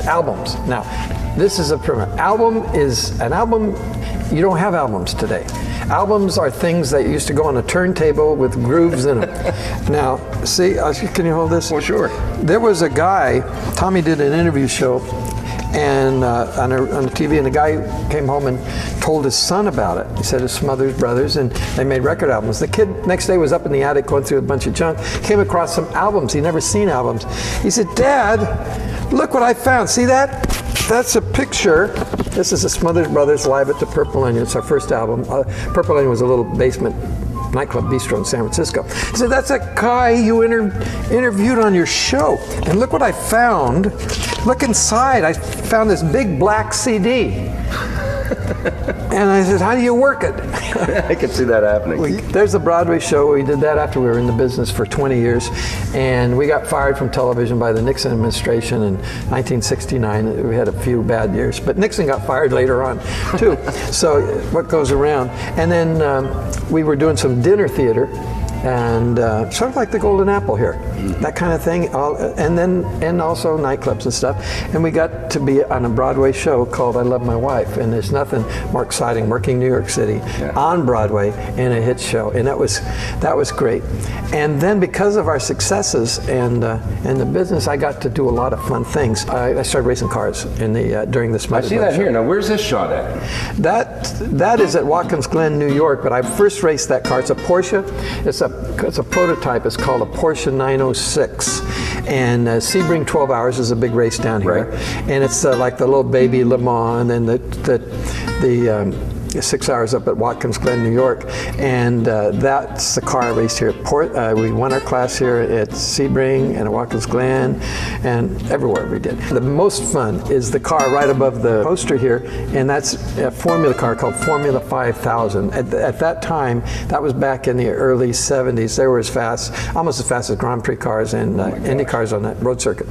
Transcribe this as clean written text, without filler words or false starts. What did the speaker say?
albums. Now, this is a album. You don't have albums today. Albums are things that used to go on a turntable with grooves in them. Now, see, can you hold this? Well, sure. There was a guy, Tommy did an interview show and on the TV, and the guy came home and told his son about it. He said his Smothers brothers, and they made record albums. The kid next day was up in the attic going through a bunch of junk, came across some albums. He'd never seen albums. He said, "Dad, look what I found. See that? That's a picture." This is the Smothers Brothers live at the Purple Onion. It's our first album. Purple Onion was a little basement nightclub bistro in San Francisco. He said, "That's a guy you interviewed on your show. And look what I found. Look inside. I found this big black CD." And I said, "How do you work it?" I can see that happening. There's a Broadway show. We did that after we were in the business for 20 years. And we got fired from television by the Nixon administration in 1969. We had a few bad years. But Nixon got fired later on, too. So what goes around. And then we were doing some dinner theater. And sort of like the Golden Apple here, that kind of thing, and also nightclubs and stuff. And we got to be on a Broadway show called I Love My Wife, and there's nothing more exciting working New York City on Broadway in a hit show, and that was great. And then because of our successes and the business, I got to do a lot of fun things. I started racing cars during the Smothers. I see that here. Now, where's this shot at? That is at Watkins Glen, New York. But I first raced that car. It's a Porsche. It's a prototype. It's called a Porsche 906, and Sebring 12 Hours is a big race down here, and it's like the little baby Le Mans, and the 6 hours up at Watkins Glen, New York, and that's the car I raced here at Port. We won our class here at Sebring and at Watkins Glen, and everywhere we did. The most fun is the car right above the poster here, and that's a formula car called Formula 5000. At that time, that was back in the early 70s. They were almost as fast as Grand Prix cars and Indy cars on that road circuit.